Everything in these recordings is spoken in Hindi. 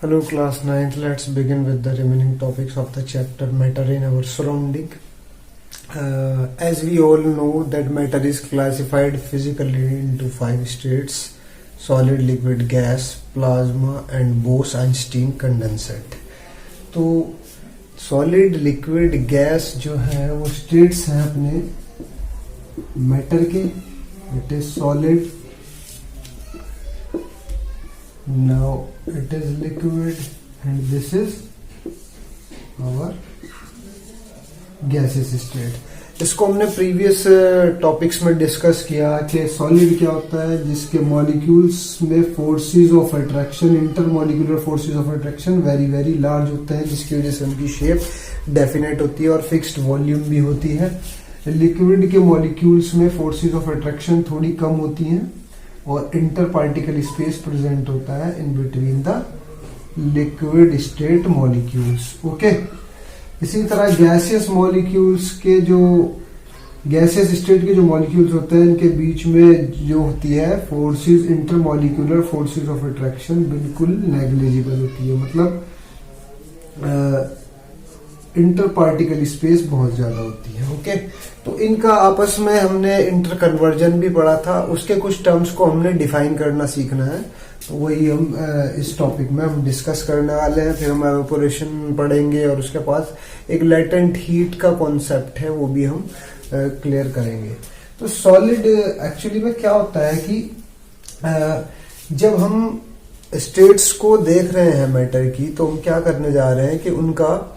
Hello class 9th, let's begin with the remaining topics of the chapter matter in our surrounding. As we all know that matter is classified physically into 5 states: solid, liquid, gas, plasma and Bose-Einstein condensate. तो सॉलिड, लिक्विड, गैस जो है वो स्टेट्स हैं अपने मैटर के. It is solid, now it is liquid and this is our gaseous state. इसको हमने प्रीवियस टॉपिक्स में डिस्कस किया कि सॉलिड क्या होता है, जिसके मॉलिक्यूल्स में forces of attraction, intermolecular forces of attraction very very large होते हैं, जिसकी वजह से उनकी शेप डेफिनेट होती है और फिक्स्ड वॉल्यूम भी होती है. लिक्विड के मॉलिक्यूल्स में फोर्सेस ऑफ अट्रैक्शन थोड़ी कम होती हैं और इंटर पार्टिकल स्पेस प्रेजेंट होता है in between the liquid state molecules. Okay, इसी तरह गैसियस मॉलिक्यूल्स के जो गैसियस स्टेट के जो मॉलिक्यूल्स होते हैं इनके बीच में जो होती है forces, inter molecular forces of attraction बिल्कुल नेग्लिजिबल होती है. मतलब इंटर पार्टिकल स्पेस बहुत ज्यादा होती है. ओके, तो इनका आपस में हमने इंटर कन्वर्जन भी पढ़ा था, उसके कुछ टर्म्स को हमने डिफाइन करना सीखना है. तो वही हम इस टॉपिक में हम डिस्कस करने वाले हैं. फिर हम एवेपोरेशन पढ़ेंगे और उसके पास एक लेटेंट हीट का कॉन्सेप्ट है वो भी हम क्लियर करेंगे. तो सॉलिड एक्चुअली में क्या होता है कि जब हम स्टेट्स को देख रहे हैं मैटर की, तो हम क्या करने जा रहे हैं कि उनका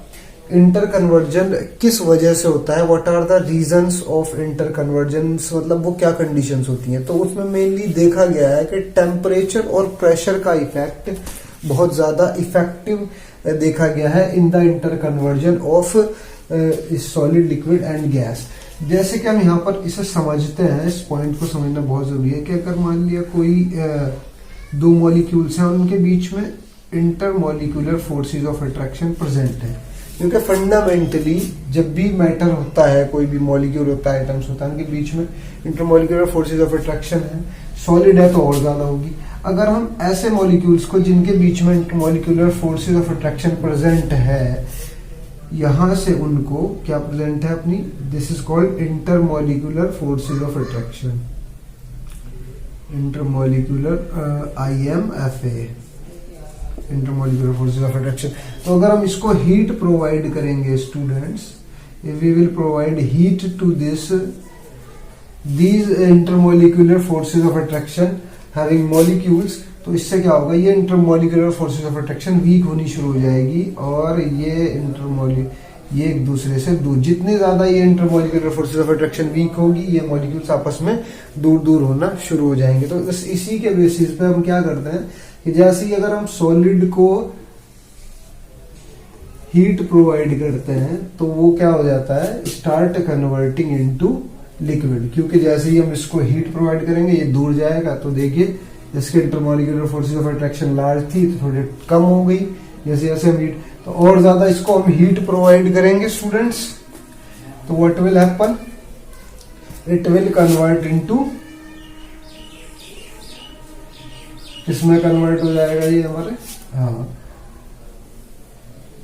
इंटर कन्वर्जन किस वजह से होता है, what are the reasons of inter conversion, मतलब वो क्या कंडीशंस होती हैं. तो उसमें मेनली देखा गया है कि टेम्परेचर और प्रेशर का इफेक्ट बहुत ज्यादा इफेक्टिव देखा गया है in the inter conversion of solid, liquid and gas. जैसे कि हम यहाँ पर इसे समझते हैं, इस पॉइंट को समझना बहुत जरूरी है कि अगर मान लिया कोई दो मॉलिक्यूल्स हैं, उनके बीच में inter molecular forces of attraction present है. क्योंकि फंडामेंटली जब भी मैटर होता है, कोई भी मॉलिक्यूल होता है, आइटम्स होता है, उनके बीच में इंटरमॉलिक्यूलर फोर्सेज ऑफ अट्रैक्शन है. सॉलिड है तो और ज्यादा होगी. अगर हम ऐसे मॉलिक्यूल्स को जिनके बीच में intermolecular forces of attraction present है, यहां से उनको क्या प्रेजेंट है अपनी, this is called intermolecular forces of attraction, intermolecular IMFA, intermolecular forces of attraction. तो अगर हम इसको हीट प्रोवाइड करेंगे students, we will provide heat to these intermolecular forces of attraction having molecules, तो इससे क्या होगा, ये intermolecular forces of attraction weak होनी शुरू हो जाएगी और ये एक दूसरे से दूर, जितनी ज्यादा ये intermolecular forces of attraction weak होगी, ये मॉलिक्यूल्स आपस में दूर दूर होना शुरू हो जाएंगे. तो इसी के बेसिस पे हम क्या करते हैं कि जैसे ही अगर हम सॉलिड को हीट प्रोवाइड करते हैं तो वो क्या हो जाता है, स्टार्ट कन्वर्टिंग इनटू लिक्विड. क्योंकि जैसे ही हम इसको हीट प्रोवाइड करेंगे ये दूर जाएगा. तो देखिए इसके intermolecular forces of attraction large थी तो थोड़ी कम हो गई. जैसे जैसे हम हीट, तो और ज्यादा इसको हम हीट प्रोवाइड करेंगे स्टूडेंट्स, तो what will happen, it will convert into, किसमें कन्वर्ट हो जाएगा ये हमारे, हाँ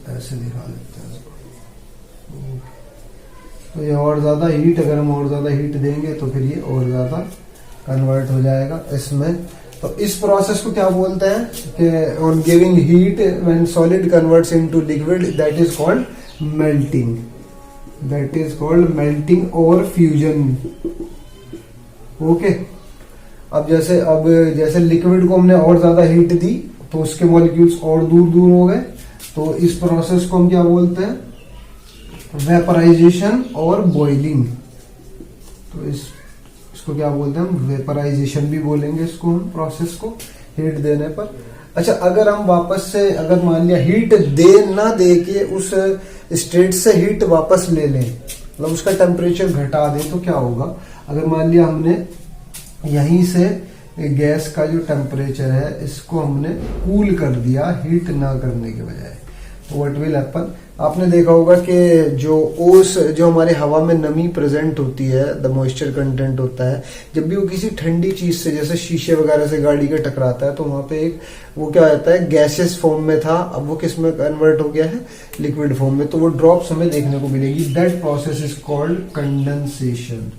ऐसे दिखा देते हैं इसको. तो ये और ज्यादा हीट, अगर हम और ज्यादा हीट देंगे तो फिर ये और ज्यादा कन्वर्ट हो जाएगा इसमें. तो इस प्रोसेस को क्या बोलते हैं कि on giving heat when solid converts into liquid, that is called melting, that is called melting और फ्यूजन. ओके, अब जैसे लिक्विड को हमने और ज्यादा हीट दी तो उसके मॉलिक्यूल्स और दूर दूर हो गए. तो इस प्रोसेस को हम क्या बोलते हैं, वेपराइजेशन और बॉइलिंग. तो इसको क्या बोलते हैं हम, वेपराइजेशन भी बोलेंगे इसको हम, प्रोसेस को हीट देने पर. अच्छा, अगर हम वापस से, अगर मान लिया हीट दे ना दे के उस स्टेट से हीट वापस ले लें, मतलब उसका टेम्परेचर घटा दें, तो क्या होगा, अगर मान लिया हमने यहीं से गैस का जो टेम्परेचर है इसको हमने कूल कर दिया हीट ना करने के बजाय, व्हाट विल हैपन, आपने देखा होगा कि जो ओस, जो हमारे हवा में नमी प्रेजेंट होती है, द मॉइस्चर कंटेंट होता है, जब भी वो किसी ठंडी चीज से जैसे शीशे वगैरह से गाड़ी के टकराता है तो वहां पे एक वो क्या होता है, गैसेस फॉर्म में था, अब वो किस में कन्वर्ट हो गया है, लिक्विड फॉर्म में, तो वो ड्रॉप्स हमें देखने को मिलेगी। That process is called condensation.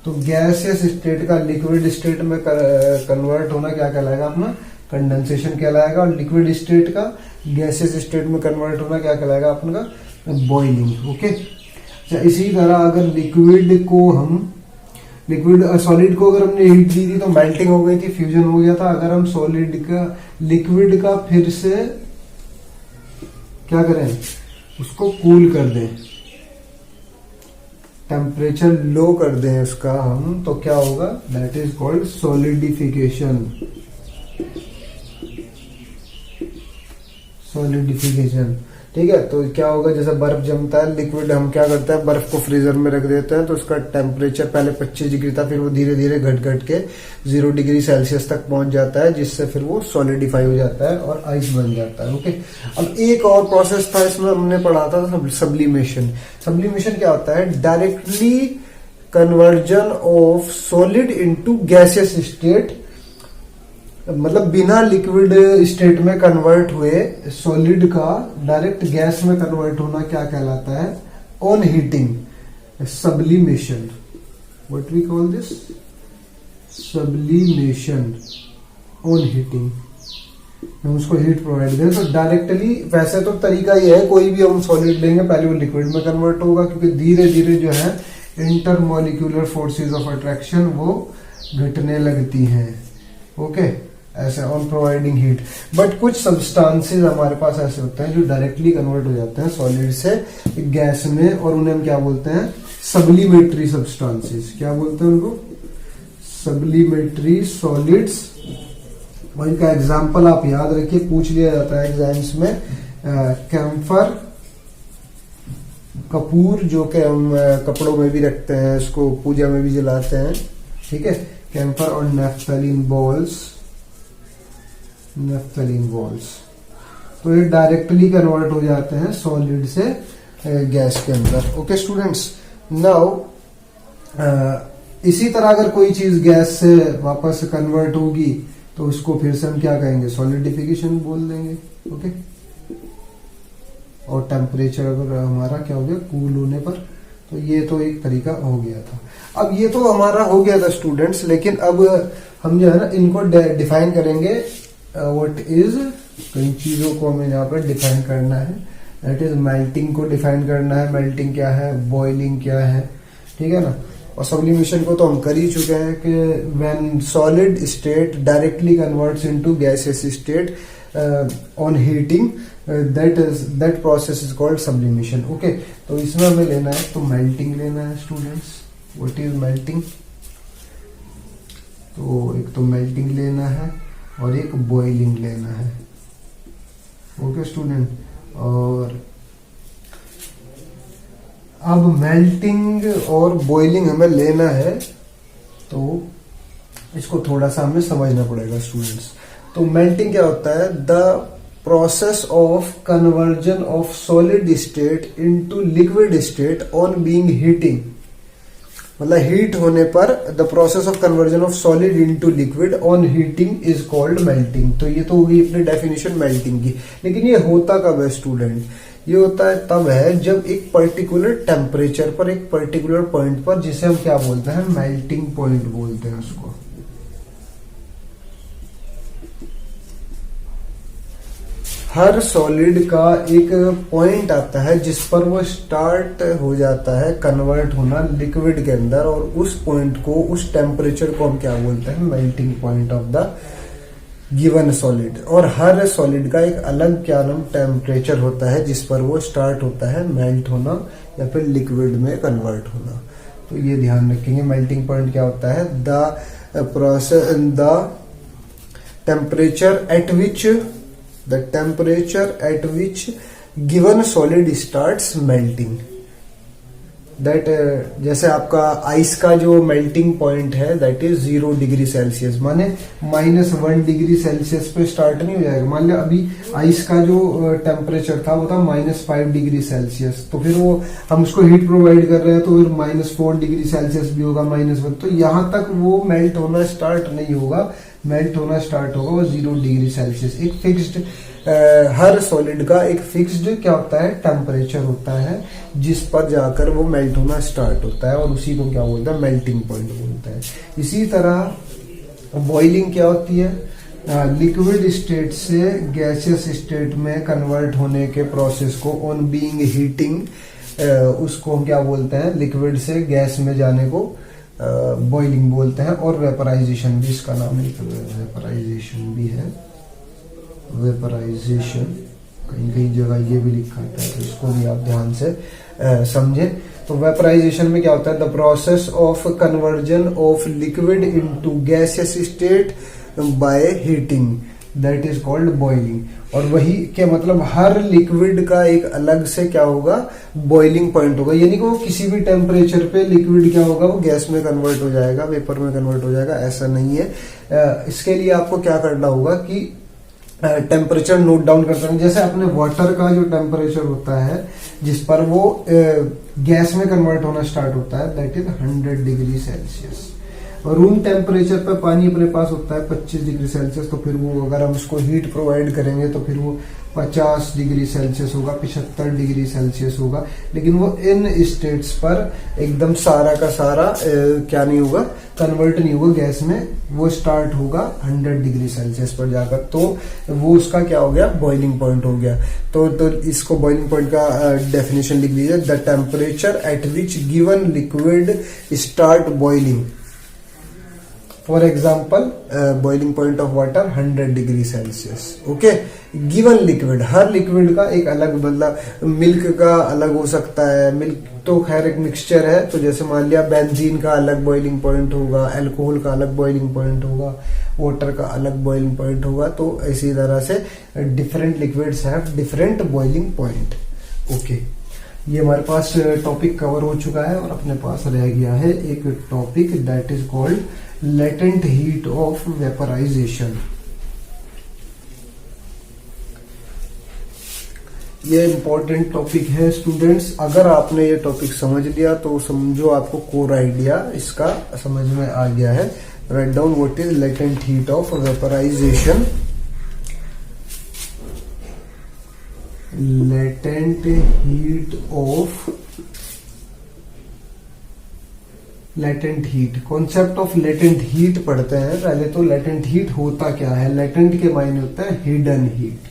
तो गैसियस स्टेट का लिक्विड स्टेट में कन्वर्ट होना क्या कहलाएगा अपना, कंडेंसेशन कहलाएगा, और लिक्विड स्टेट का गैसियस स्टेट में कन्वर्ट होना क्या कहलाएगा अपना, बॉइलिंग। ओके, अच्छा इसी तरह अगर लिक्विड सॉलिड को अगर हमने हीट दी थी तो मेल्टिंग हो गई थी, फ्यूजन हो गया था। अगर हम लिक्विड का फिर से क्या करें, उसको कूल कर दें, टेम्परेचर लो कर दें उसका हम, तो क्या होगा, दैट इज कॉल्ड सॉलिडिफिकेशन। ठीक है, तो क्या होगा, जैसे बर्फ जमता है, लिक्विड हम क्या करते हैं, बर्फ को फ्रीजर में रख देते हैं, तो उसका टेम्परेचर पहले 25 डिग्री था, फिर वो धीरे धीरे घट के 0 डिग्री सेल्सियस तक पहुंच जाता है, जिससे फिर वो सॉलिडिफाई हो जाता है और आइस बन जाता है। ओके, अब एक और प्रोसेस था इसमें हमने पढ़ा था सब्लिमेशन। सब्लिमेशन क्या होता है, directly conversion of solid into gaseous state, मतलब बिना लिक्विड स्टेट में कन्वर्ट हुए सॉलिड का डायरेक्ट गैस में कन्वर्ट होना क्या कहलाता है, on heating, sublimation. What we call this, sublimation on heating. हम उसको हीट प्रोवाइड दें तो डायरेक्टली, वैसे तो तरीका ये है, कोई भी हम सॉलिड लेंगे पहले वो लिक्विड में कन्वर्ट होगा, क्योंकि धीरे धीरे जो है इंटरमोलिक्यूलर फोर्सेस ऑफ अट्रैक्शन वो घटने लगती हैं। ओके, ऐसे ऑन प्रोवाइडिंग हीट। बट कुछ सब्सटेंसेस हमारे पास ऐसे होते हैं जो डायरेक्टली कन्वर्ट हो जाते हैं सॉलिड से गैस में, और उन्हें हम क्या बोलते हैं, सब्लिमेटरी सब्सटेंसेस। क्या बोलते हैं उनको, सब्लिमेटरी सॉलिड्स। और इनका एग्जाम्पल आप याद रखिए, पूछ लिया जाता है एग्जाम्स में, कैम्फर, कपूर जो कि हम कपड़ों में भी रखते हैं, इसको पूजा में भी जलाते हैं, ठीक है, कैम्फर, और नेफ्थलीन बॉल्स। तो ये डायरेक्टली कन्वर्ट हो जाते हैं सॉलिड से गैस के अंदर। ओके स्टूडेंट्स, नाउ इसी तरह अगर कोई चीज गैस से वापस कन्वर्ट होगी तो उसको फिर से हम क्या कहेंगे, सॉलिडिफिकेशन बोल देंगे। ओके, और टेम्परेचर अगर हमारा क्या हो गया, कूल होने पर, तो ये तो एक तरीका हो गया था। अब ये तो हमारा हो गया था स्टूडेंट्स, लेकिन अब हम जो है ना इनको डिफाइन करेंगे। व्हाट इज, कई चीजों को हमें यहाँ पर डिफाइन करना है। दैट इज मेल्टिंग को डिफाइन करना है, मेल्टिंग क्या है, बॉइलिंग क्या है, ठीक है ना। और सब्लिमेशन को तो हम कर ही चुके हैं कि when solid state directly converts into gaseous state on heating, that process is called sublimation. Okay, तो इसमें हमें लेना है, तो मेल्टिंग लेना है स्टूडेंट्स। व्हाट इज मेल्टिंग, तो एक तो मेल्टिंग लेना है और एक बॉइलिंग लेना है। ओके स्टूडेंट, और अब मेल्टिंग और बॉइलिंग हमें लेना है, तो इसको थोड़ा सा हमें समझना पड़ेगा स्टूडेंट्स। तो मेल्टिंग क्या होता है, the process of conversion of solid state into liquid state on being heating, मतलब हीट होने पर the process of conversion of solid into liquid on heating is called melting. तो ये तो होगी अपनी डेफिनेशन मेल्टिंग की। लेकिन ये होता कब है स्टूडेंट, ये होता है तब है जब एक पर्टिकुलर टेम्परेचर पर, एक पर्टिकुलर पॉइंट पर, जिसे हम क्या बोलते हैं, मेल्टिंग पॉइंट बोलते हैं उसको। हर सॉलिड का एक पॉइंट आता है जिस पर वो स्टार्ट हो जाता है कन्वर्ट होना लिक्विड के अंदर, और उस पॉइंट को, उस टेम्परेचर को हम क्या बोलते हैं, melting point of the given solid. और हर सॉलिड का एक अलग क्या नाम टेम्परेचर होता है जिस पर वो स्टार्ट होता है मेल्ट होना या फिर लिक्विड में कन्वर्ट होना। तो ये ध्यान रखेंगे, मेल्टिंग पॉइंट क्या होता है, the process, the temperature at which given solid starts melting, that जैसे आपका आइस का जो मेल्टिंग पॉइंट है दैट इज 0 डिग्री सेल्सियस, माने -1 डिग्री सेल्सियस पे स्टार्ट नहीं हो जाएगा। मान लिया अभी आइस का जो टेम्परेचर था वो था -5 डिग्री सेल्सियस, तो फिर वो हम उसको हीट प्रोवाइड कर रहे हैं तो फिर -4 डिग्री सेल्सियस भी होगा, -1, तो यहां तक वो मेल्ट होना स्टार्ट नहीं होगा। मेल्ट होना स्टार्ट होगा वो 0 डिग्री सेल्सियस। एक फिक्स्ड हर सॉलिड का एक फिक्स्ड क्या होता है, टेम्परेचर होता है जिस पर जाकर वो मेल्ट होना स्टार्ट होता है, और उसी को क्या बोलता है, मेल्टिंग पॉइंट बोलता है। इसी तरह बॉइलिंग क्या होती है, लिक्विड स्टेट से गैसियस स्टेट में कन्वर्ट होने के प्रोसेस को ऑन बीइंग हीटिंग उसको हम क्या बोलते हैं, लिक्विड से गैस में जाने को बॉइलिंग बोलते हैं। और वेपराइजेशन भी इसका नाम है, वेपराइजेशन भी है, वेपराइजेशन कहीं कहीं जगह ये भी लिखा होता है, तो इसको भी आप ध्यान से समझें। तो वेपराइजेशन में क्या होता है, the process of conversion of liquid into gaseous state by heating, that is called boiling. और वही क्या मतलब, हर लिक्विड का एक अलग से क्या होगा, बॉइलिंग पॉइंट होगा, यानी कि वो किसी भी टेम्परेचर पे लिक्विड क्या होगा, वो गैस में कन्वर्ट हो जाएगा, वेपर में कन्वर्ट हो जाएगा, ऐसा नहीं है। इसके लिए आपको क्या करना होगा कि टेम्परेचर नोट डाउन करते हैं। जैसे अपने वाटर का जो टेम्परेचर होता है जिस पर वो गैस में कन्वर्ट होना स्टार्ट होता है दैट इज 100 डिग्री सेल्सियस। और रूम टेम्परेचर पर पानी अपने पास होता है 25 डिग्री सेल्सियस, तो फिर वो अगर हम उसको हीट प्रोवाइड करेंगे तो फिर वो 50 डिग्री सेल्सियस होगा, 75 डिग्री सेल्सियस होगा। लेकिन वो इन स्टेट्स पर एकदम सारा का सारा क्या नहीं होगा, कन्वर्ट नहीं होगा गैस में, वो स्टार्ट होगा 100 डिग्री सेल्सियस पर जाकर, तो वो उसका क्या हो गया, बॉइलिंग पॉइंट हो गया। तो इसको बॉइलिंग पॉइंट का डेफिनेशन लिख लीजिए, the temperature at which given liquid start boiling. For example boiling point of water 100 degree Celsius. Okay, given liquid, her liquid का एक अलग, मतलब मिल्क का अलग हो सकता है, मिल्क तो खैर एक मिक्सचर है, तो जैसे मान लिया बेंजीन का अलग बॉइलिंग पॉइंट होगा, अल्कोहल का अलग बॉइलिंग पॉइंट होगा, वाटर का अलग बॉइलिंग पॉइंट होगा। तो इसी तरह से different liquids have different boiling point. Okay, ये हमारे पास टॉपिक कवर हो चुका है, और अपने पास रह गया है एक topic that is called latent heat of vaporisation. ये इंपॉर्टेंट टॉपिक है स्टूडेंट्स। अगर आपने ये टॉपिक समझ लिया तो समझो आपको कोर आइडिया इसका समझ में आ गया है। Write down what is latent heat of vaporisation. Latent heat of, latent heat, concept of latent heat पढ़ते हैं पहले। तो लेटेंट हीट होता क्या है, लेटेंट के मायने होता है हिडन हीट,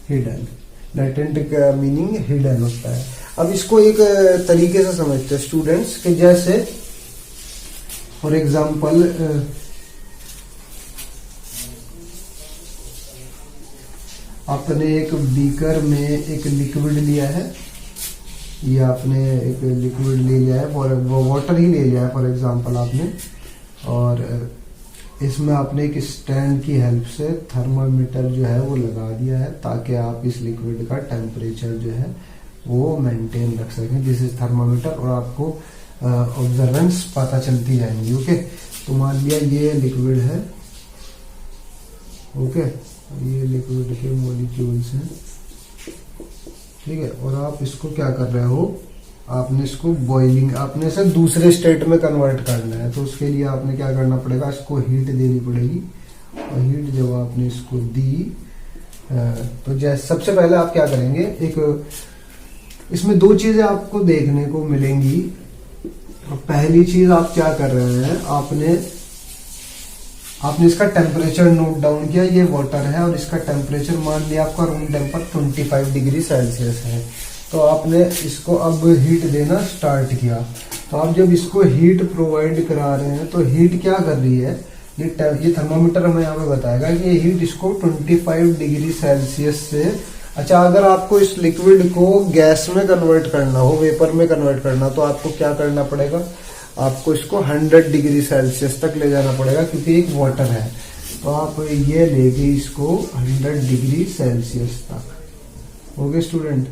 हिडन, लेटेंट का मीनिंग हिडन होता है। अब इसको एक तरीके से समझते हैं स्टूडेंट्स कि जैसे फॉर एग्जांपल आपने एक बीकर में एक लिक्विड लिया है, या आपने एक लिक्विड ले लिया है, वो वाटर ही ले लिया है फॉर एग्जांपल आपने, और इसमें आपने एक स्टैंड की हेल्प से थर्मामीटर जो है वो लगा दिया है ताकि आप इस लिक्विड का टेम्परेचर जो है वो मेंटेन रख सकें। दिस इज थर्मामीटर, और आपको ऑब्जर्वेंस पता चलती जाएंगी। ओके, तो मान लिया ये लिक्विड है, ओके, ये लिक्विड के मॉलिक्यूल्स हैं, ठीक है, और आप इसको क्या कर रहे हो, आपने इसको बॉइलिंग, आपने इसे दूसरे स्टेट में कन्वर्ट करना है। तो उसके लिए आपने क्या करना पड़ेगा, इसको हीट देनी पड़ेगी, और हीट जब आपने इसको दी तो जैसे सबसे पहले आप क्या करेंगे, एक इसमें दो चीजें आपको देखने को मिलेंगी। पहली चीज आप क्या कर रहे हैं, आपने इसका टेम्परेचर नोट डाउन किया, ये वाटर है और इसका टेम्परेचर मान लिया आपका रूम टेम्पर 25 डिग्री सेल्सियस है। तो आपने इसको अब हीट देना स्टार्ट किया। तो आप जब इसको हीट प्रोवाइड करा रहे हैं तो हीट क्या कर रही है, ये थर्मामीटर हमें यहाँ पे बताएगा कि ये हीट इसको 25 डिग्री सेल्सियस से, अच्छा अगर आपको इस लिक्विड को गैस में कन्वर्ट करना हो, वेपर में कन्वर्ट करना, तो आपको क्या करना पड़ेगा, आपको इसको 100 डिग्री सेल्सियस तक ले जाना पड़ेगा, क्योंकि एक वाटर है। तो आप ये लेके इसको 100 डिग्री सेल्सियस तक। ओके स्टूडेंट,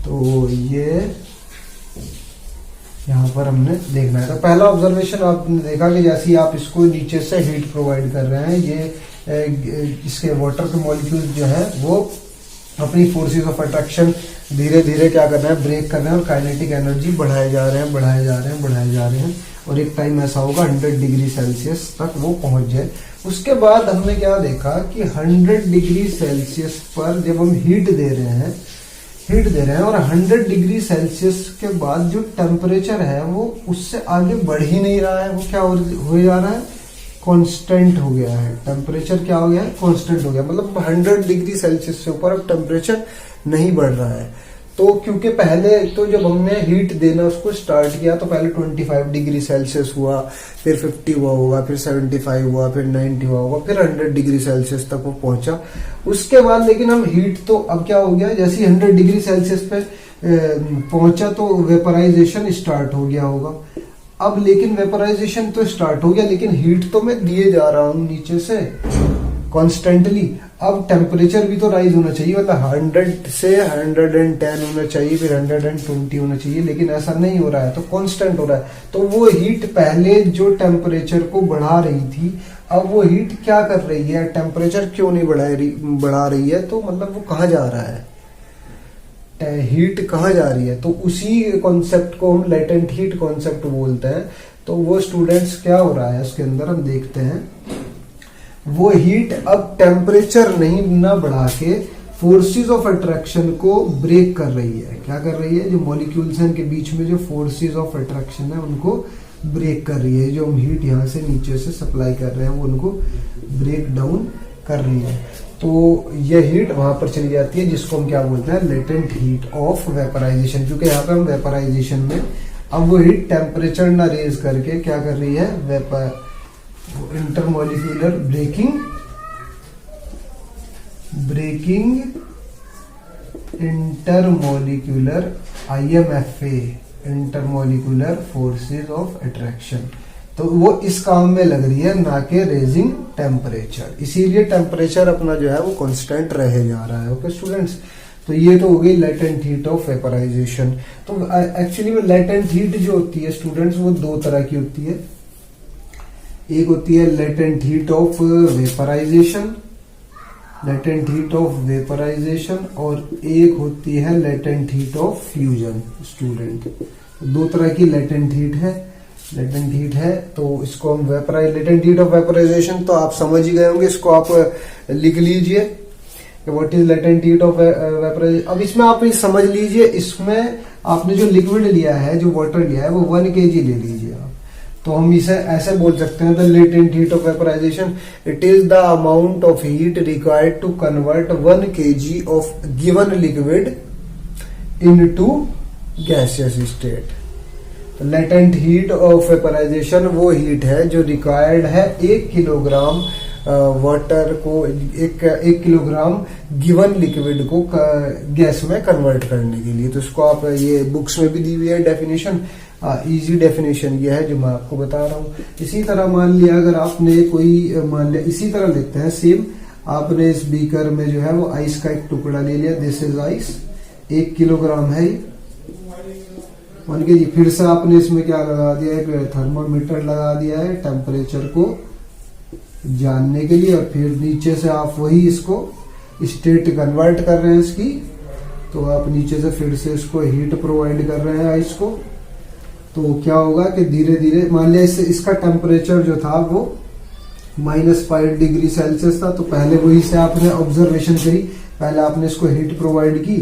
तो ये यहाँ पर हमने देखना है। तो पहला ऑब्जर्वेशन आपने देखा कि जैसे ही आप इसको नीचे से हीट प्रोवाइड कर रहे हैं, ये इसके वाटर के मॉलिक्यूल्स जो है वो अपनी फोर्सेस ऑफ अट्रैक्शन धीरे धीरे क्या कर रहे हैं, ब्रेक कर रहे हैं और काइनेटिक एनर्जी बढ़ाए जा रहे हैं, बढ़ाए जा रहे हैं, बढ़ाए जा रहे हैं, और एक टाइम ऐसा होगा 100 डिग्री सेल्सियस तक वो पहुंच जाए। उसके बाद हमने क्या देखा कि 100 डिग्री सेल्सियस पर जब हम हीट दे रहे हैं और 100 डिग्री सेल्सियस के बाद जो टेम्परेचर है वो उससे आगे बढ़ ही नहीं रहा है, वो क्या हो जा रहा है, कांस्टेंट हो गया है। टेम्परेचर क्या हो गया है, कांस्टेंट हो गया, मतलब 100 डिग्री सेल्सियस से ऊपर अब टेम्परेचर नहीं बढ़ रहा है। तो क्योंकि पहले तो जब हमने हीट देना उसको स्टार्ट किया तो पहले 25 डिग्री सेल्सियस हुआ, फिर 50 हुआ होगा, फिर 75 हुआ, फिर 90 हुआ होगा, फिर 100 डिग्री सेल्सियस तक वो पहुंचा। उसके बाद लेकिन हम हीट तो अब क्या हो गया, जैसे 100 डिग्री सेल्सियस पे पहुंचा तो वेपराइजेशन स्टार्ट हो गया होगा। अब लेकिन वेपराइजेशन तो स्टार्ट हो गया, लेकिन हीट तो मैं दिए जा रहा हूं नीचे से कॉन्स्टेंटली। अब टेम्परेचर भी तो राइज होना चाहिए, मतलब 100 से 110 होना चाहिए, फिर 120 होना चाहिए, लेकिन ऐसा नहीं हो रहा है, तो कांस्टेंट हो रहा है। तो वो हीट पहले जो टेम्परेचर को बढ़ा रही थी, अब वो हीट क्या कर रही है, टेम्परेचर क्यों नहीं बढ़ा रही है, तो मतलब वो कहाँ जा रहा है, हीट कहाँ जा रही है। तो उसी कॉन्सेप्ट को हम लेटेंट हीट कॉन्सेप्ट बोलते हैं। तो वो स्टूडेंट्स क्या हो रहा है उसके अंदर हम देखते हैं, वो हीट अब टेम्परेचर नहीं ना बढ़ा के फोर्सेस ऑफ अट्रैक्शन को ब्रेक कर रही है। क्या कर रही है, जो मॉलिक्यूल्स हैं इनके बीच में जो फोर्सेस ऑफ अट्रैक्शन है उनको ब्रेक कर रही है। जो हम हीट यहाँ से नीचे से सप्लाई कर रहे हैं वो उनको ब्रेक डाउन कर रही है। तो ये हीट वहां पर चली जाती है जिसको हम क्या बोलते हैं, लेटेंट हीट ऑफ वेपराइजेशन। क्योंकि यहाँ पे हम वेपराइजेशन में अब वो हीट टेम्परेचर ना रेज करके क्या कर रही है, intermolecular breaking intermolecular IMFA, intermolecular forces of attraction. तो वो इस काम में लग रही है, ना कि रेजिंग टेम्परेचर। इसीलिए टेम्परेचर अपना जो है वो कांस्टेंट रहे जा रहा है। ओके स्टूडेंट्स, तो ये तो हो गई लेटेंट हीट ऑफ वेपराइजेशन। तो एक्चुअली में लेटेंट हीट जो होती है स्टूडेंट्स वो दो तरह की होती है। एक होती है लेटेंट हीट ऑफ वेपराइजेशन, और एक होती है latent heat of fusion. Student दो तरह की लेटेंट हीट है। तो इसको हम लेटेंट हीट ऑफ वेपराइजेशन तो आप समझ ही गए होंगे, इसको आप लिख लीजिए what is latent heat of vaporisation. अब इसमें आप समझ लीजिए, इसमें आपने जो लिक्विड लिया है, जो वाटर लिया है वो 1 kg ले लीजिए आप। तो हम इसे ऐसे बोल सकते हैं, the latent heat of vaporisation it is the amount of heat required to convert 1 kg of given liquid into gaseous state. Latent heat of vaporisation वो हीट है जो रिक्वायर्ड है 1 किलोग्राम वाटर को, 1 किलोग्राम गिवन लिक्विड को गैस में कन्वर्ट करने के लिए। तो इसको आप, ये बुक्स में भी दी हुई है डेफिनेशन, इजी डेफिनेशन ये है जो मैं आपको बता रहा हूँ। इसी तरह मान लिया अगर आपने कोई, मान लिया इसी तरह लेते हैं सेम, आपने इस बीकर में जो है वो आइस का एक टुकड़ा ले लिया, दिस इज आइस, 1 किलोग्राम है मान के जी। फिर से आपने इसमें क्या लगा दिया, एक थर्मामीटर लगा दिया है टेम्परेचर को जानने के लिए, और फिर नीचे से आप वही इसको स्टेट कन्वर्ट कर रहे हैं इसकी। तो आप नीचे से फिर से इसको हीट प्रोवाइड कर रहे हैं आइस को। तो क्या होगा कि धीरे धीरे मान लिया इसका टेम्परेचर जो था वो -5 डिग्री सेल्सियस था। तो पहले वही से आपने ऑब्जर्वेशन करी, पहले आपने इसको हीट प्रोवाइड की,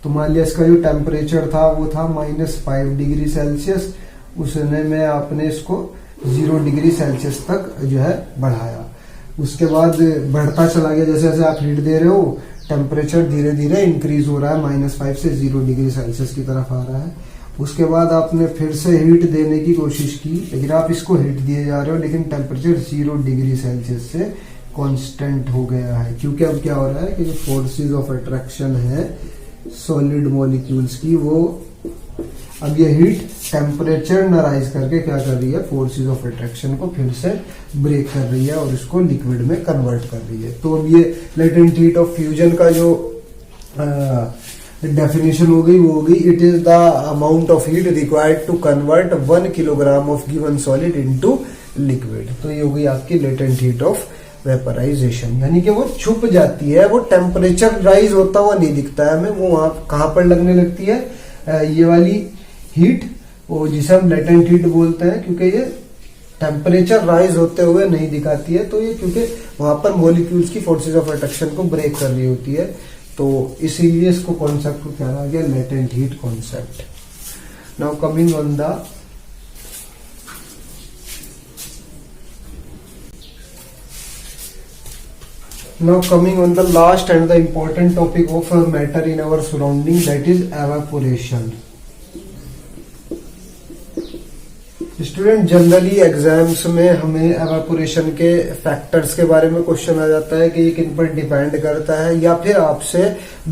तो मान लिया इसका जो टेम्परेचर था वो था -5 डिग्री सेल्सियस। उसने में आपने इसको 0 डिग्री सेल्सियस तक जो है बढ़ाया। उसके बाद बढ़ता चला गया, जैसे जैसे आप हीट दे रहे हो टेम्परेचर धीरे धीरे इंक्रीज हो रहा है, -5 से 0 डिग्री सेल्सियस की तरफ आ रहा है। उसके बाद आपने फिर से हीट देने की कोशिश की, लेकिन आप इसको हीट दिए जा रहे हो, लेकिन टेम्परेचर 0 डिग्री सेल्सियस से कांस्टेंट हो गया है। क्योंकि अब क्या हो रहा है कि जो फोर्सेस ऑफ अट्रैक्शन है सॉलिड मॉलिक्यूल्स की, वो अब ये हीट टेम्परेचर न राइज करके क्या कर रही है, फोर्सेस ऑफ अट्रैक्शन को फिर से ब्रेक कर रही है और इसको लिक्विड में कन्वर्ट कर रही है। तो अब ये लेटेंट हीट ऑफ फ्यूजन का जो डेफिनेशन हो गई, वो हो गई it is the amount of heat required to convert 1 kilogram of given solid into liquid. तो ये हो गई आपकी लेटेंट हीट ऑफ वेपराइजेशन, यानी कि वो छुप जाती है, वो टेम्परेचर राइज होता हुआ नहीं दिखता है हमें, वो वहां कहां पर लगने लगती है, ये वाली हीट, वो जिसे हम लेटेंट हीट बोलते हैं, क्योंकि ये टेम्परेचर राइज होते हुए नहीं दिखाती है, तो ये क्योंकि वहां पर मॉलिक्यूल्स की फोर्सेज ऑफ अट्रैक्शन को ब्रेक कर रही होती है, तो इसीलिए इसको कॉन्सेप्ट को क्या गया, latent heat concept. Now coming on the Now coming on the last and the important topic of matter in our surrounding, that is evaporation. Student generally exams में हमें एवापोरेशन के फैक्टर्स के बारे में क्वेश्चन आ जाता है कि ये किन पर डिपेंड करता है, या फिर आपसे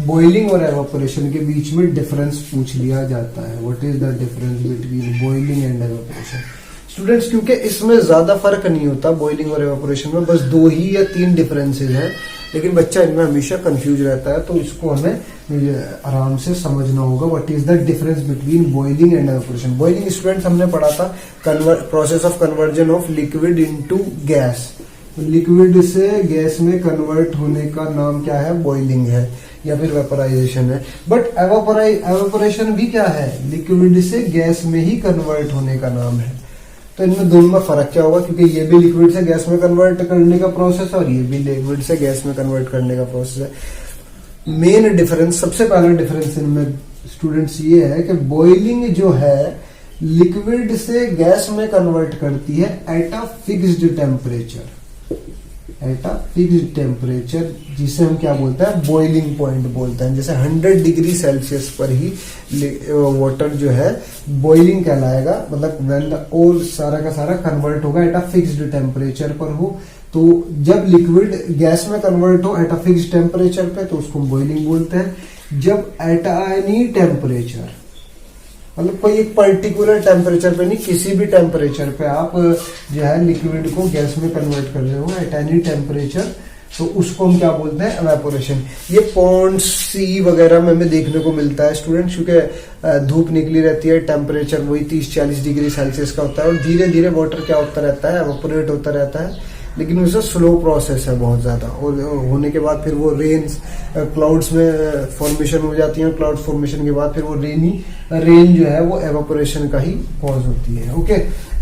बॉइलिंग और एवापोरेशन के बीच में डिफरेंस पूछ लिया जाता है, what is the difference between boiling and evaporation. Students क्योंकि इसमें ज्यादा फर्क नहीं होता बॉइलिंग और एवापोरेशन में, बस 2 ही या 3 डिफरेंसेस हैं, लेकिन बच्चा इनमें हमेशा कंफ्यूज रहता है, तो इसको हमें आराम से समझना होगा। What is the difference between boiling and evaporation. Boiling students हमने पढ़ा था process of conversion of liquid into gas, liquid से गैस में कन्वर्ट होने का नाम क्या है, बॉइलिंग है या फिर वेपराइजेशन है। बट एवापोरेशन भी क्या है, लिक्विड से गैस में ही कन्वर्ट होने का नाम है। तो इनमें दोनों में फर्क क्या होगा, क्योंकि ये भी लिक्विड से गैस में कन्वर्ट करने का प्रोसेस है और ये भी लिक्विड से गैस में कन्वर्ट करने का प्रोसेस है। मेन डिफरेंस, सबसे पहला डिफरेंस इनमें स्टूडेंट्स ये है कि बॉइलिंग जो है लिक्विड से गैस में कन्वर्ट करती है at a fixed temperature, at a fixed temperature, जिसे हम क्या बोलते हैं, बॉइलिंग पॉइंट बोलते हैं। जैसे 100 डिग्री सेल्सियस पर ही वाटर जो है बॉइलिंग कहलाएगा, मतलब व्हेन द ऑल सारा का सारा कन्वर्ट होगा एट अ फिक्स्ड टेम्परेचर पर हो। तो जब लिक्विड गैस में कन्वर्ट हो एट अ फिक्स्ड टेम्परेचर पे तो उसको बॉइलिंग बोलते हैं। जब एट एनी टेम्परेचर, मतलब कोई एक पर्टिकुलर टेम्परेचर पे नहीं, किसी भी टेम्परेचर पे आप जो है लिक्विड को गैस में कन्वर्ट कर रहे हो एट एनी टेम्परेचर, तो उसको हम क्या बोलते हैं, एवेपोरेशन। ये पॉन्ड्स, सी वगैरह में हमें देखने को मिलता है स्टूडेंट, क्योंकि धूप निकली रहती है, टेम्परेचर वही 30-40 डिग्री सेल्सियस का होता है, और धीरे धीरे वाटर क्या होता रहता है, एवेपोरेट होता रहता है, लेकिन उसका स्लो प्रोसेस है बहुत ज्यादा, और होने के बाद फिर वो रेन्स क्लाउड्स में फॉर्मेशन हो जाती है, क्लाउड फॉर्मेशन के बाद फिर वो रेन जो है वो एवापोरेशन का ही कॉज होती है। Okay,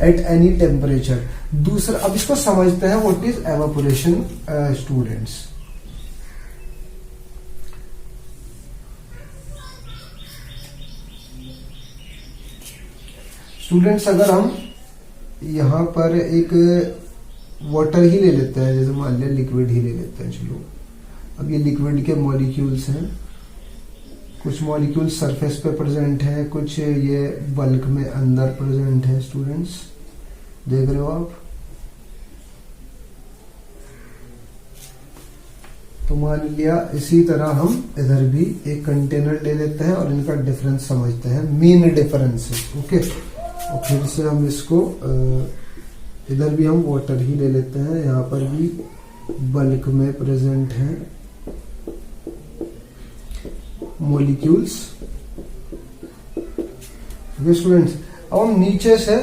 at any temperature. दूसरा, अब इसको समझते हैं what is evaporation students. Students अगर हम यहां पर एक वाटर ही ले लेते हैं, जैसे मान लिया लिक्विड ही ले लेते हैं, चलो अब ये लिक्विड के मॉलिक्यूल्स हैं, कुछ मॉलिक्यूल सरफेस पे प्रेजेंट है, कुछ ये बल्क में अंदर प्रेजेंट है। स्टूडेंट्स देख रहे हो आप, तो मान लिया इसी तरह हम इधर भी एक कंटेनर ले लेते हैं और इनका डिफरेंस समझते हैं, मेन डिफरेंस। ओके, और फिर से हम इसको इधर भी हम वाटर ही ले लेते हैं, यहाँ पर भी बल्क में प्रेजेंट हैं मॉलिक्यूल्स। स्टूडेंट्स अब हम नीचे से,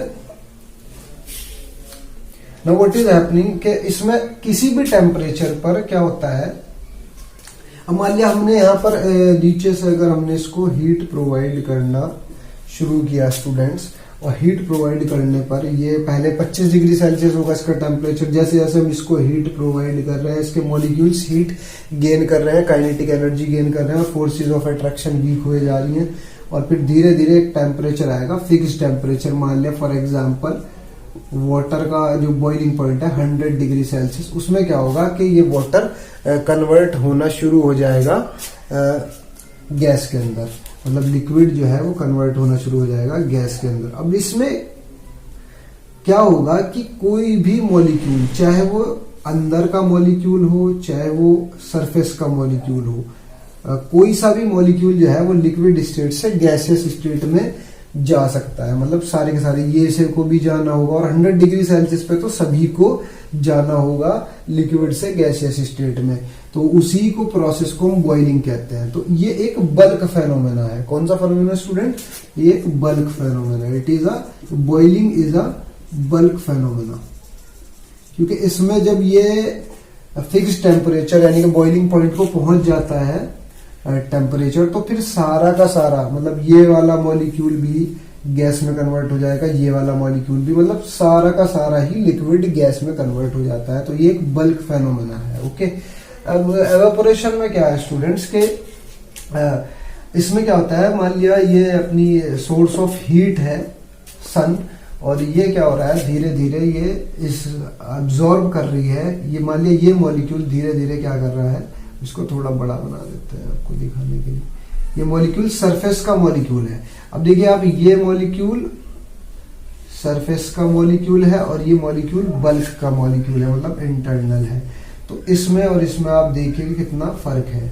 नाउ व्हाट इज हैपनिंग कि इसमें किसी भी टेम्परेचर पर क्या होता है, अब मान लिया हमने यहाँ पर नीचे से अगर हमने इसको हीट प्रोवाइड करना शुरू किया स्टूडेंट्स, और हीट प्रोवाइड करने पर ये पहले 25 डिग्री सेल्सियस होगा इसका टेम्परेचर, जैसे जैसे हम इसको हीट प्रोवाइड कर रहे हैं इसके मॉलिक्यूल्स हीट गेन कर रहे हैं, काइनेटिक एनर्जी गेन कर रहे हैं, फोर्सेज ऑफ अट्रैक्शन वीक हुए जा रही हैं, और फिर धीरे धीरे एक टेम्परेचर आएगा, फिक्स टेम्परेचर। मान लिया फॉर एग्जाम्पल वाटर का जो बॉइलिंग पॉइंट है 100 डिग्री सेल्सियस, उसमें क्या होगा कि ये वाटर कन्वर्ट होना शुरू हो जाएगा गैस के अंदर, मतलब लिक्विड जो है वो कन्वर्ट होना शुरू हो जाएगा गैस के अंदर। अब इसमें क्या होगा कि कोई भी मॉलिक्यूल, चाहे वो अंदर का मॉलिक्यूल हो चाहे वो सरफेस का मॉलिक्यूल हो, कोई सा भी मॉलिक्यूल जो है वो लिक्विड स्टेट से गैसियस स्टेट में जा सकता है, मतलब सारे के सारे, ये से को भी जाना होगा, और 100 डिग्री सेल्सियस पे तो सभी को जाना होगा लिक्विड से गैसियस स्टेट में, तो उसी को प्रोसेस को हम बॉइलिंग कहते हैं। तो ये एक बल्क फेनोमेना है। कौन सा फेनोमेना स्टूडेंट? ये एक bulk phenomena. It is a boiling is a bulk phenomena, क्योंकि इसमें जब ये फिक्स टेम्परेचर यानी कि बॉइलिंग पॉइंट को पहुंच जाता है टेम्परेचर, तो फिर सारा का सारा मतलब ये वाला मॉलिक्यूल भी गैस में कन्वर्ट हो जाएगा, ये वाला मॉलिक्यूल भी, मतलब सारा का सारा ही लिक्विड गैस में कन्वर्ट हो जाता है। तो ये एक बल्क फेनोमेना है। ओके, अब एवापोरेशन में क्या है स्टूडेंट्स के, इसमें क्या होता है, मान लिया ये अपनी सोर्स ऑफ हीट है सन, और ये क्या हो रहा है, धीरे धीरे ये इस अब्जॉर्ब कर रही है, ये मान लिया ये मॉलिक्यूल धीरे धीरे क्या कर रहा है, इसको थोड़ा बड़ा बना देते हैं आपको दिखाने के लिए। ये मॉलिक्यूल सरफेस का मॉलिक्यूल है। अब देखिए आप, ये मॉलिक्यूल सरफेस का मॉलिक्यूल है और ये मॉलिक्यूल बल्क का मॉलिक्यूल है, मतलब इंटरनल है। तो इसमें और इसमें आप देखिए कितना फर्क है।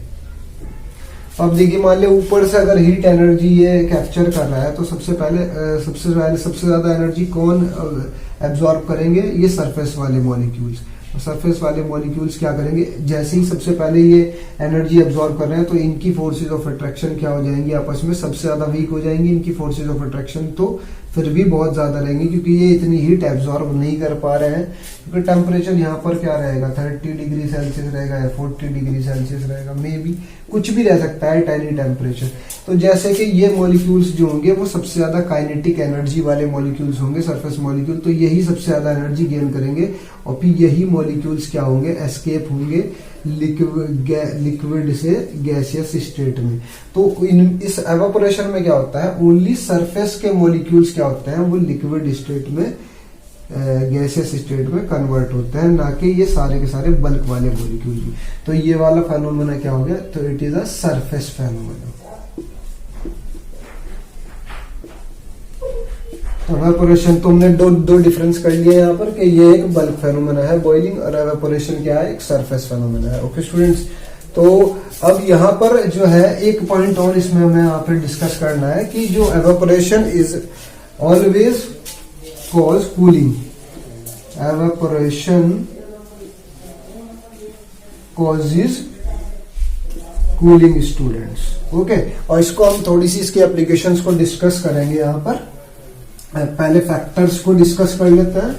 अब देखिए मान लिया ऊपर से अगर हीट एनर्जी ये कैप्चर कर रहा है, तो सबसे ज्यादा एनर्जी कौन एब्जॉर्ब करेंगे? ये सरफेस वाले मॉलिक्यूल्स। सरफेस वाले मॉलिक्यूल्स क्या करेंगे, जैसे ही सबसे पहले ये एनर्जी एब्जॉर्ब कर रहे हैं, तो इनकी फोर्सेज ऑफ अट्रैक्शन क्या हो जाएंगी, आपस में सबसे ज्यादा वीक हो जाएंगी। इनकी फोर्सेज ऑफ अट्रैक्शन तो फिर भी बहुत ज्यादा रहेंगी, क्योंकि ये इतनी हीट एब्जॉर्ब नहीं कर पा रहे हैं, क्योंकि टेम्परेचर यहाँ पर क्या रहेगा, 30 डिग्री सेल्सियस रहेगा या 40 डिग्री सेल्सियस रहेगा, मे बी कुछ भी रह सकता है टाइनी टेम्परेचर। तो जैसे कि ये मॉलिक्यूल्स जो होंगे वो सबसे ज्यादा काइनेटिक एनर्जी वाले मॉलिक्यूल्स होंगे, सरफेस मॉलिक्यूल, तो यही सबसे ज्यादा एनर्जी गेन करेंगे, और फिर यही मॉलिक्यूल्स क्या होंगे, एस्केप होंगे लिक्विड से गैसियस स्टेट में। तो इस एवापोरेशन में क्या होता है, ओनली सरफेस के मॉलिक्यूल्स क्या होते हैं, वो लिक्विड स्टेट में गैसियस स्टेट में कन्वर्ट होते हैं, ना कि ये सारे के सारे बल्क वाले मॉलिक्यूल भी। तो ये वाला फेनोमेना क्या हो गया, तो it is a surface phenomena. Evaporation तुमने दो डिफरेंस कर लिए यहाँ पर, कि ये एक बल्क फेनोमेना है बॉइलिंग, और एवापोरेशन क्या है, एक सरफेस फेनोमेना है। ओके स्टूडेंट्स, तो अब यहाँ पर जो है एक पॉइंट और इसमें हमें यहाँ पर डिस्कस करना है कि जो evaporation is always cause cooling, evaporation causes cooling students. Okay, और इसको हम थोड़ी सी इसकी एप्लीकेशंस को डिस्कस करेंगे यहाँ पर। पहले फैक्टर्स को डिस्कस कर लेते हैं।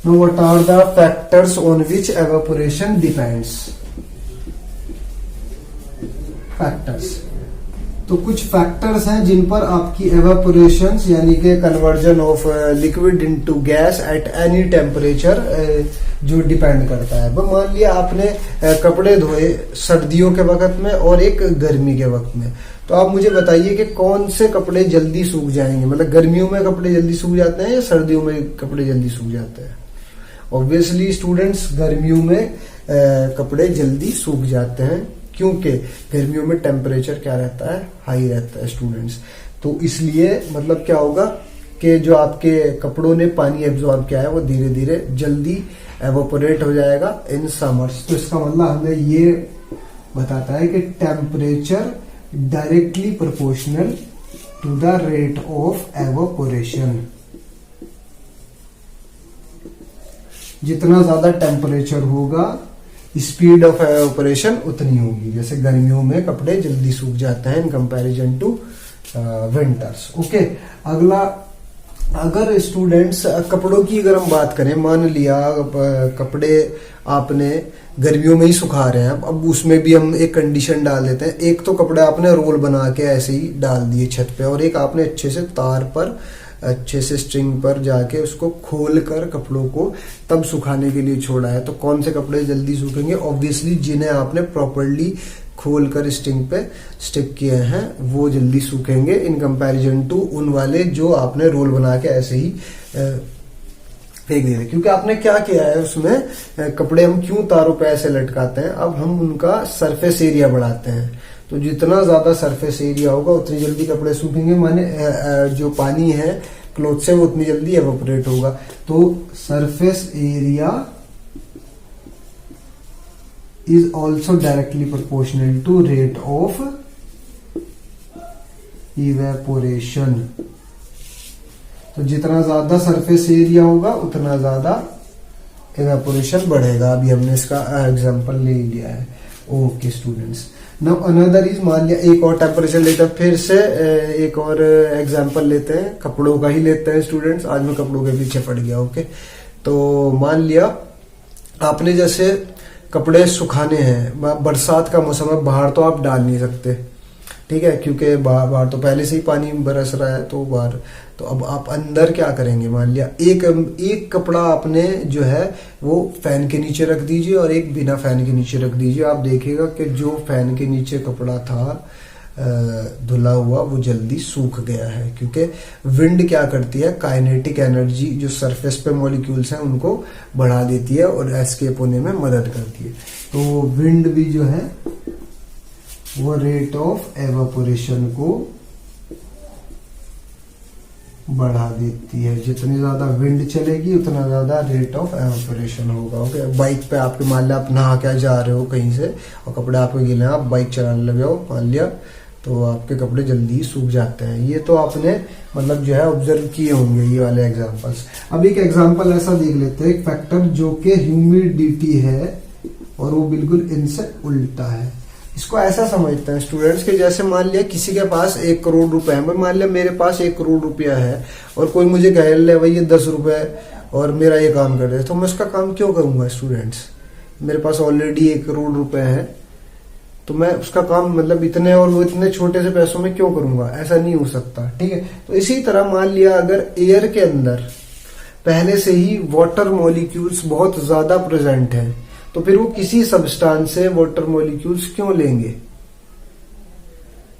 Now what are the factors on which evaporation depends? Factors, तो कुछ फैक्टर्स हैं जिन पर आपकी एवापोरेशन यानी कि conversion of liquid into gas at any temperature जो डिपेंड करता है। वो मान लिया आपने कपड़े धोए सर्दियों के वक्त में और एक गर्मी के वक्त में, तो आप मुझे बताइए कि कौन से कपड़े जल्दी सूख जाएंगे, मतलब गर्मियों में कपड़े जल्दी सूख जाते हैं या सर्दियों में कपड़े जल्दी सूख जाते हैं? ऑब्वियसली स्टूडेंट्स, गर्मियों में कपड़े जल्दी सूख जाते हैं, क्योंकि गर्मियों में टेम्परेचर क्या रहता है, हाई रहता है स्टूडेंट्स। तो इसलिए मतलब क्या होगा कि जो आपके कपड़ों ने पानी एब्जॉर्ब किया है वो धीरे धीरे जल्दी एवोपोरेट हो जाएगा इन समर्स। तो इसका मतलब हमें ये बताता है कि temperature directly proportional to the rate of evaporation. जितना ज्यादा टेम्परेचर होगा स्पीड ऑफ एवोपोरेशन उतनी होगी। जैसे गर्मियों में कपड़े जल्दी सूख जाते हैं in comparison to winters. Okay, अगला, अगर स्टूडेंट्स कपड़ों की अगर हम बात करें, मान लिया कपड़े आपने गर्मियों में ही सुखा रहे हैं, अब उसमें भी हम एक कंडीशन डाल देते हैं। एक तो कपड़े आपने रोल बना के ऐसे ही डाल दिए छत पे, और एक आपने अच्छे से तार पर, अच्छे से स्ट्रिंग पर जाके उसको खोल कर कपड़ों को तब सुखाने के लिए छोड़ा है। तो कौन से कपड़े जल्दी सूखेंगे? ऑब्वियसली जिन्हें आपने प्रॉपर्ली खोल कर स्ट्रिंग पे स्टिक किए हैं वो जल्दी सूखेंगे इन कंपैरिजन टू उन वाले जो आपने रोल बना के ऐसे ही फेंक दिए थे। क्योंकि आपने क्या किया है उसमें, कपड़े हम क्यों तारों पे ऐसे लटकाते हैं, अब हम उनका सरफेस एरिया बढ़ाते हैं। तो जितना ज्यादा सरफेस एरिया होगा उतनी जल्दी कपड़े सूखेंगे, माने जो पानी है क्लोथ से वो उतनी जल्दी एवोपोरेट होगा। तो surface area is also directly proportional to rate of evaporation. तो जितना ज्यादा सरफेस एरिया होगा उतना ज्यादा इवेपोरेशन बढ़ेगा। अभी हमने इसका एग्जांपल ले लिया है। Okay students, now another is, मान लिया एक और टेम्परेचर लेते हैं, फिर से एक और एग्जांपल लेते हैं, कपड़ों का ही लेते हैं स्टूडेंट्स। आज मैं कपड़ों के पीछे पड़ गया। ओके, तो मान लिया आपने जैसे कपड़े सुखाने हैं, बरसात का मौसम है, बाहर तो आप डाल नहीं सकते, ठीक है, क्योंकि बाहर तो पहले से ही पानी बरस रहा है, तो बाहर, तो अब आप अंदर क्या करेंगे। मान लिया एक कपड़ा आपने जो है वो फैन के नीचे रख दीजिए और एक बिना फैन के नीचे रख दीजिए। आप देखिएगा कि जो फैन के नीचे कपड़ा था धुला हुआ, वो जल्दी सूख गया है, क्योंकि विंड क्या करती है, काइनेटिक एनर्जी जो सरफेस पे मॉलिक्यूल्स हैं उनको बढ़ा देती है और एस्केप होने में मदद करती है। तो विंड भी जो है वो रेट ऑफ एवापोरेशन को बढ़ा देती है। जितनी ज्यादा विंड चलेगी उतना ज्यादा रेट ऑफ एवापोरेशन होगा। ओके, बाइक पे आपके, मान लिया आप नहा के जा रहे हो कहीं से और कपड़े आपके गीले हैं, आप बाइक चलाने लगे हो मान लिया, तो आपके कपड़े जल्दी सूख जाते हैं। ये तो आपने मतलब जो है ऑब्जर्व किए होंगे ये वाले एग्जांपल्स। अब एक एग्जांपल ऐसा देख लेते हैं, एक फैक्टर जो कि ह्यूमिडिटी है और वो बिल्कुल इनसे उल्टा है। इसको ऐसा समझते हैं स्टूडेंट्स कि जैसे मान लिया किसी के पास 1 करोड़ रुपए है, मान लिया मेरे पास 1 करोड़ रुपया है और कोई मुझे कह ले भाई ये 10 रुपए और मेरा ये काम कर दे, तो मैं उसका काम क्यों करूंगा स्टूडेंट्स। मेरे पास ऑलरेडी 1 करोड़ रुपए है, तो मैं उसका काम मतलब इतने और वो इतने छोटे से पैसों में क्यों करूंगा, ऐसा नहीं हो सकता, ठीक है। तो इसी तरह मान लिया अगर एयर के अंदर पहले से ही वाटर मॉलिक्यूल्स बहुत ज्यादा प्रेजेंट है, तो फिर वो किसी सब्सटेंस से वाटर मॉलिक्यूल्स क्यों लेंगे।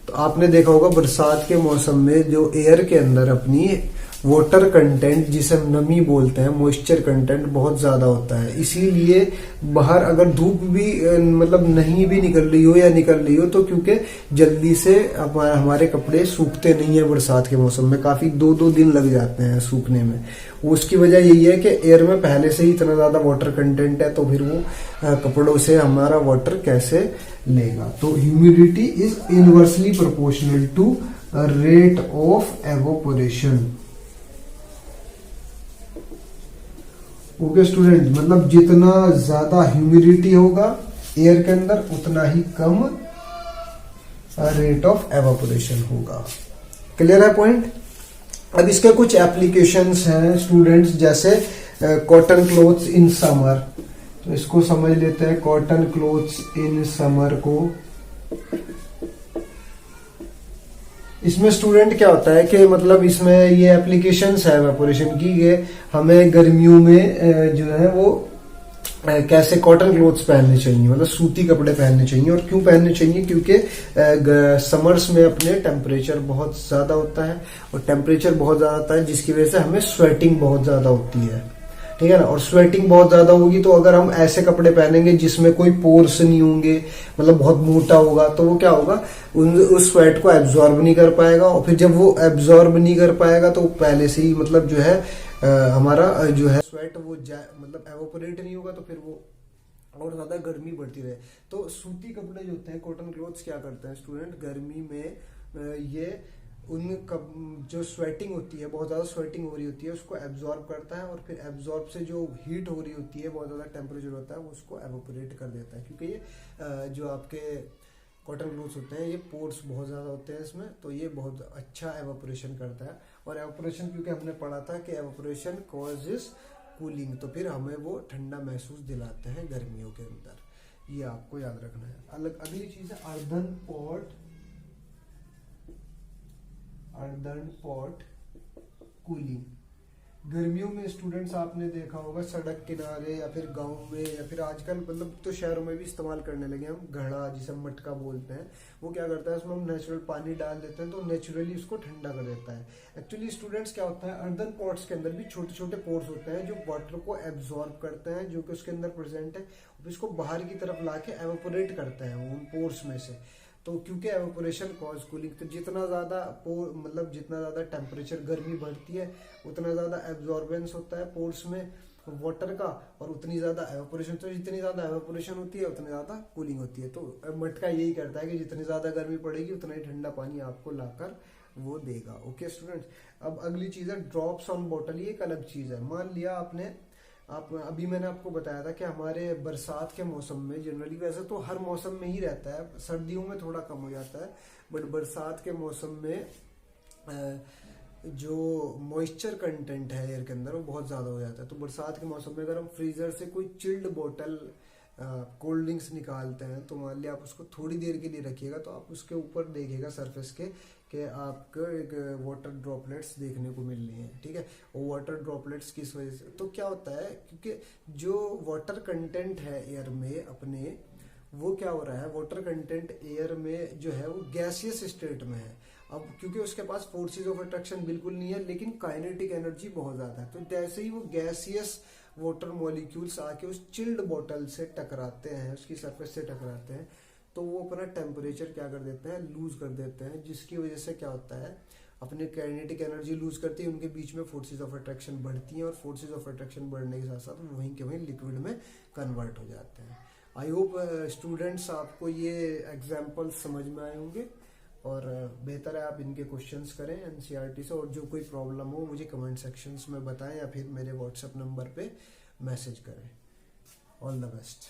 तो आपने देखा होगा बरसात के मौसम में जो एयर के अंदर अपनी वाटर कंटेंट, जिसे हम नमी बोलते हैं, मॉइस्चर कंटेंट बहुत ज्यादा होता है। इसीलिए बाहर अगर धूप भी मतलब नहीं भी निकल रही हो या निकल रही हो, तो क्योंकि जल्दी से हमारे कपड़े सूखते नहीं है बरसात के मौसम में, काफी 2-2 दिन लग जाते हैं सूखने में। उसकी वजह यही है कि एयर में पहले से ही इतना ज्यादा वाटर कंटेंट है, तो फिर वो कपड़ों से हमारा वाटर कैसे लेगा। तो humidity is inversely proportional to rate of evaporation. Okay student, मतलब जितना ज्यादा ह्यूमिडिटी होगा एयर के अंदर उतना ही कम रेट ऑफ एवापोरेशन होगा। क्लियर है पॉइंट। अब इसके कुछ एप्लीकेशंस हैं स्टूडेंट्स, जैसे कॉटन क्लोथ्स इन समर। तो इसको समझ लेते हैं, कॉटन क्लोथ्स इन समर को। इसमें स्टूडेंट क्या होता है कि मतलब इसमें ये एप्लीकेशंस है एवापोरेशन की, ये हमें गर्मियों में जो है वो कैसे कॉटन क्लोथ्स पहनने चाहिए, मतलब सूती कपड़े पहनने चाहिए। और क्यों पहनने चाहिए, क्योंकि समर्स में अपने टेम्परेचर बहुत ज्यादा होता है और टेम्परेचर बहुत ज्यादा होता है जिसकी वजह से हमें स्वेटिंग बहुत ज्यादा होती है, ठीक है ना। और स्वेटिंग बहुत ज्यादा होगी तो अगर हम ऐसे कपड़े पहनेंगे जिसमें कोई पोर्स नहीं होंगे, मतलब बहुत मोटा होगा, तो वो क्या होगा, उस स्वेट को एब्जॉर्ब नहीं कर पाएगा। और फिर जब वो एब्जॉर्ब नहीं कर पाएगा तो पहले से ही मतलब जो है हमारा जो है स्वेट वो मतलब एवोपरेट नहीं होगा, तो फिर वो और ज्यादा गर्मी बढ़ती रहे। तो सूती कपड़े जो होते हैं, कॉटन क्लोथ्स, क्या करते हैं स्टूडेंट, गर्मी में ये जो स्वेटिंग होती है, बहुत ज्यादा स्वेटिंग हो रही होती है, उसको एब्जॉर्ब करता है और फिर एब्जॉर्ब से जो हीट हो रही होती है, बहुत ज्यादा टेम्परेचर होता है, वो उसको एवोपरेट कर देता है। क्योंकि ये जो आपके कॉटन क्लोथ्स होते हैं, ये पोर्स बहुत ज्यादा होते हैं इसमें, तो ये बहुत अच्छा एवोपरेशन करता है। और एवोपरेशन क्योंकि हमने पढ़ा था कि एवोपरेशन कॉजेस कूलिंग, तो फिर हमें वो ठंडा महसूस दिलाते हैं गर्मियों के अंदर। ये आपको याद रखना है। अगली चीज है अर्दन पॉट कूलिंग। गर्मियों में स्टूडेंट्स आपने देखा होगा सड़क किनारे या फिर गांव में या फिर आजकल मतलब तो शहरों में भी इस्तेमाल करने लगे हम, घड़ा जिसे मटका बोलते हैं। वो क्या करता है, उसमें हम नेचुरल पानी डाल देते हैं तो नेचुरली उसको ठंडा कर देता है। एक्चुअली स्टूडेंट्स क्या होता है, अर्दन पॉट्स के अंदर भी छोटे छोटे पोर्स होते हैं जो वाटर को एब्जॉर्ब करते हैं, जो कि उसके अंदर प्रेजेंट है, और इसको बाहर की तरफ ला के एवोपरेट करते हैं उन पोर्स में से। तो क्योंकि एवोपरेशन कॉज कूलिंग, तो जितना ज्यादा टेम्परेचर गर्मी बढ़ती है उतना ज्यादा एब्जॉर्बेंस होता है पोर्स में वाटर का, और उतनी ज्यादा एवोपरेशन, तो जितनी ज्यादा एवोपरेशन होती है उतनी ज्यादा कूलिंग होती है। तो मटका यही करता है कि जितनी ज्यादा गर्मी पड़ेगी उतना ही ठंडा पानी आपको लाकर वो देगा। ओके स्टूडेंट्स, अब अगली चीज है ड्रॉप्स ऑन बॉटल। ये एक अलग चीज है। मान लिया आप अभी मैंने आपको बताया था कि हमारे बरसात के मौसम में जनरली, वैसे तो हर मौसम में ही रहता है, सर्दियों में थोड़ा कम हो जाता है, बट बरसात के मौसम में जो मॉइस्चर कंटेंट है एयर के अंदर वो बहुत ज्यादा हो जाता है। तो बरसात के मौसम में अगर हम फ्रीजर से कोई चिल्ड बोतल कोल्ड ड्रिंक्स निकालते हैं, तो मान लिया आप उसको थोड़ी देर के लिए रखिएगा, तो आप उसके ऊपर देखिएगा सरफेस के कि आपको एक वाटर ड्रॉपलेट्स देखने को मिल रही हैं। ठीक है, वो वाटर ड्रॉपलेट्स किस वजह से, तो क्या होता है, क्योंकि जो वाटर कंटेंट है एयर में अपने, वो क्या हो रहा है, वाटर कंटेंट एयर में जो है वो गैसियस स्टेट में है। अब क्योंकि उसके पास फोर्सेस ऑफ अट्रैक्शन बिल्कुल नहीं है, लेकिन काइनेटिक एनर्जी बहुत ज्यादा है, तो जैसे ही वो गैसियस वाटर मॉलिक्यूल्स आके उस चिल्ड बॉटल से टकराते हैं, उसकी सरफेस से टकराते हैं, तो वो अपना टेम्परेचर क्या कर देते हैं, लूज कर देते हैं, जिसकी वजह से क्या होता है, अपने काइनेटिक एनर्जी लूज करती है, उनके बीच में फोर्सेस ऑफ अट्रैक्शन बढ़ती हैं, और फोर्सेस ऑफ अट्रैक्शन बढ़ने के साथ साथ वहीं के वहीं लिक्विड में कन्वर्ट हो जाते हैं। आई होप स्टूडेंट्स आपको ये एग्जाम्पल समझ में आए होंगे, और बेहतर है आप इनके क्वेश्चंस करें एनसीईआरटी से, और जो कोई प्रॉब्लम हो मुझे कमेंट सेक्शंस में बताएं या फिर मेरे व्हाट्सएप नंबर पे मैसेज करें। All the best.